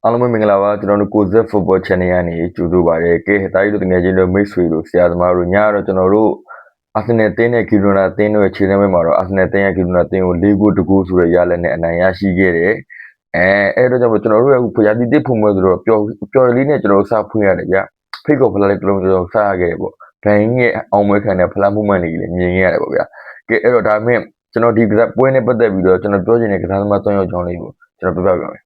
အားလုံးပဲမင်္ဂလာပါကျွန်တော်တို့ကိုဇက် football channel ကနေကြိုဆိုပါရစေ။ကဲတာကြီးတို့တကယ်ချင်းတို့မိတ်ဆွေတို့ဆရာသမားတို့ညတော့ကျွန်တော်တို့အာဆင်နယ်တင်းနဲ့ဂီရိုနာတင်းတို့ရဲ့ခြေလှမ်းပွဲမှာတော့အာဆင်နယ်တင်းရဲ့ဂီရိုနာတင်းကို၄ဂိုးတကူဆိုတဲ့ရလဒ်နဲ့အနိုင်ရရှိခဲ့တယ်။အဲ့တော့ကျွန်တော်တို့ရဲ့ဖျားတီတစ်ဖို့မဲ့ဆိုတော့ပျော်လေးနဲ့ကျွန်တော်တို့စဖွင့်ရတယ်ဗျ။ဖိတ်ကောဖလားလေးတစ်လုံးကျွန်တော်စရခဲ့တယ်ပေါ့။ဘန်ရဲ့အောင်ပွဲခံတဲ့ဖလားမှုမှန်လေးလည်းမြင်ရတယ်ပေါ့ဗျာ။ကဲအဲ့တော့ဒါမဲ့ကျွန်တော်ဒီပွဲနဲ့ပတ်သက်ပြီးတော့ကျွန်တော်ပြောချင်တဲ့ကစားသမား၃ယောက်ကြောင်းလေးကိုကျွန်တော်ပြောပြပါမယ်။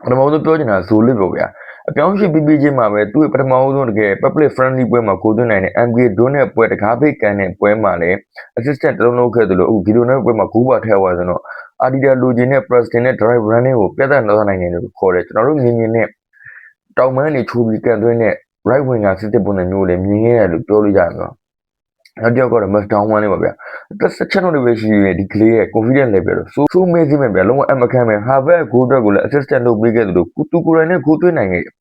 ပထမဆုံးပြောချင်တာဇိုလစ်ပေါ့ဗျာအပြောင်းရှိပြီးပြီးချင်းမှာပဲသူ့ရဲ့ပထမဆုံးတကယ် public friendly ပွဲမှာကိုသွင်းနိုင်တဲ့ MK ဒွန်းနဲ့ပွဲတကားဖိတ်ကန်တဲ့ပွဲမှာလည်း assistant တစ်လုံးလုံးခဲ့သလိုအခုဂီလိုနဲ့ပွဲမှာဂိုးပါထည့်သွားဆိုတော့ Adidas လိုချင်တဲ့ Preston နဲ့ drive running ကိုပြတ်သက်တော့နိုင်တယ်လို့ခေါ်တယ်ကျွန်တော်တို့မြင်နဲ့တောင်မန်းနေချိုးပြီးကန်သွင်းတဲ့ right winger စစ်တဲ့ပုံစံမျိုးလည်းမြင်ခဲ့ရတယ်လို့ပြောလို့ရတယ်နော်နောက်တစ်ယောက်ကတော့ Max Down 1လေးပါဗျာတက်ဆက်ချက်တော့ပဲရှိနေဒီကလေးရဲ့ confidence level တော့ဆိုးမဲစင်းပဲဗျာလုံးဝအမခံပဲ Harvard ဂိုးအတွက်ကိုလည်း assistant လုပ်ပေးခဲ့တယ်လို့သူကိုယ်တိုင်နဲ့ဂိုးသွင်းနိုင်ခဲ့တယ်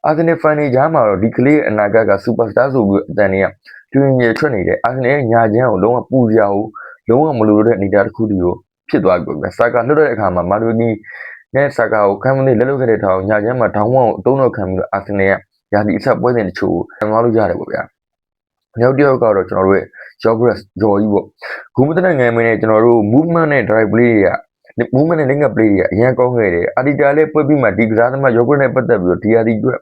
အာဆင်နယ်ဖန်နေကြားမှာတော့ဒီကလေးရဲ့အနာဂတ်က superstar ဆိုပြီးအတန်တွေကတွင်ရထွက်နေတယ်အာဆင်နယ်ရဲ့ညာချမ်းကိုလုံးဝပူကြအောင်လုံးဝမလိုတဲ့အနေအထားတစ်ခုတည်းကိုဖြစ်သွားပြီဗျာစာကာလွတ်တဲ့အခါမှာမာဒိုနီနဲ့စာကာကိုခံမနေလက်လုပ်ခဲ့တဲ့ထောင်ညာချမ်းမှာထောင်ဝန်းကိုအသုံးတော့ခံပြီးတော့အာဆင်နယ်ကယာတီအဆက်ပွဲစဉ်တချို့ကိုငေါလို့ရတယ်ပေါ့ဗျာနောက်တစ်ယောက်ကတော့ကျွန်တော်တို့ရဲ့ Jogres ဂျော်ကြီးပေါ့ဂုမတနိုင်ငံမင်းနဲ့ကျွန်တော်တို့ movement နဲ့ drive play တွေက movement နဲ့ link up play တွေကအရင်ကောင်းခဲ့တယ်အာဒီတာလည်းပွဲပြီးမှဒီကစားသမား Jogres နဲ့ပတ်သက်ပြီးတော့ DRD အတွက်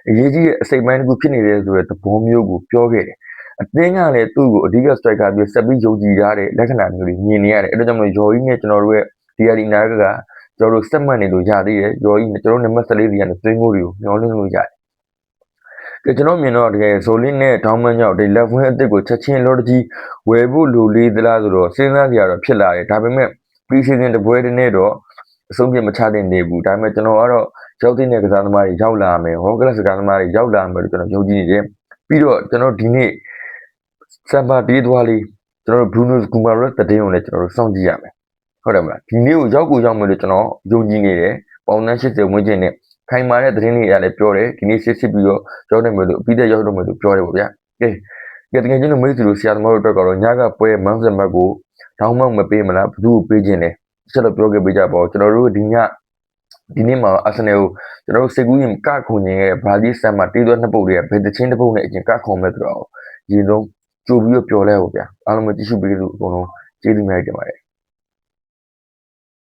အရေးကြီးတဲ့အစိပ်ပိုင်းတစ်ခုဖြစ်နေတယ်ဆိုတဲ့သဘောမျိုးကိုပြောခဲ့တယ်အသင်းကလည်းသူ့ကိုအဓိက striker ပြီးဆက်ပြီးယုံကြည်ထားတဲ့လက္ခဏာမျိုးတွေမြင်နေရတယ်အဲ့ဒါကြောင့်မလို့ဂျော်ကြီးနဲ့ကျွန်တော်တို့ရဲ့ DRD နာကကျွန်တော်တို့စက်မှတ်နေလို့ရသေးတယ်ဂျော်ကြီးကျွန်တော်တို့နံပါတ်14စီကနေသွင်းကိုတွေကိုမျောလင်းလို့ရတယ်ကဲကျွန်တော်မြင်တော့တကယ်ဆိုလင်းနဲ့ထောင်းမန်းကြောင့်ဒီ level အသစ်ကိုချက်ချင်းလော်တကြီးဝယ်ဖို့လိုလေးသလားဆိုတော့စဉ်းစားကြရတော့ဖြစ်လာတယ်ဒါပေမဲ့ pre-season တပွဲတည်းနဲ့တော့အဆုံးဖြတ်မချတဲ့နေဘူးဒါပေမဲ့ကျွန်တော်ကတော့ရောက်တဲ့ကစားသမားတွေရောက်လာမယ်ဟောကလပ်ကစားသမားတွေရောက်လာမယ်လို့ကျွန်တော်ယုံကြည်နေတယ်ပြီးတော့ကျွန်တော်ဒီနေ့စမ်ဘာဒေးသွားလေးကျွန်တော် Bruno Guimaraes တည်င်းကိုလည်းကျွန်တော်တို့စောင့်ကြည့်ရမယ်ဟုတ်တယ်မလားဒီနေ့ကိုရောက်မယ်လို့ကျွန်တော်ယုံကြည်နေတယ်ပေါင်နှန်း80ဝန်းကျင်နဲ့ခိုင်မာတဲ့သတင်းတွေအရလည်းပြောတယ်ဒီနေ့စစ်ပြီးတော့ရောက်နိုင်မယ်လို့အပြီးသက်ရောက်တော့မယ်လို့ပြောတယ်ပေါ့ဗျာကဲတကယ်ချင်းတို့မိတ်ဆွေတို့ဆရာသမားတို့အတွက်ကတော့ညကပွဲမန်းစမတ်ကိုတောင်းမှမပေးမလားဘယ်သူ့ကိုပေးခြင်းလဲဆက်တော့ပြောခဲ့ပေးကြပါဦးကျွန်တော်တို့ဒီနေ့မှာအာဆင်နယ်ကိုကျွန်တော်တို့စိတ်ကူးရင်ကခုန်နေတဲ့ဘရာဇီးဆန်မှာတီးသွင်းနှစ်ပုတ်တွေကဘယ်တစ်ချင်းတစ်ပုတ်နဲ့အရင်ကခုန်မဲ့ဆိုတော့ရေလုံးကြိုပြီးတော့ပျော်လဲပေါ့ဗျာအားလုံးပဲကြည့်ရှုပေးလို့အကုန်လုံးကျေးဇူးများတင်ပါတယ်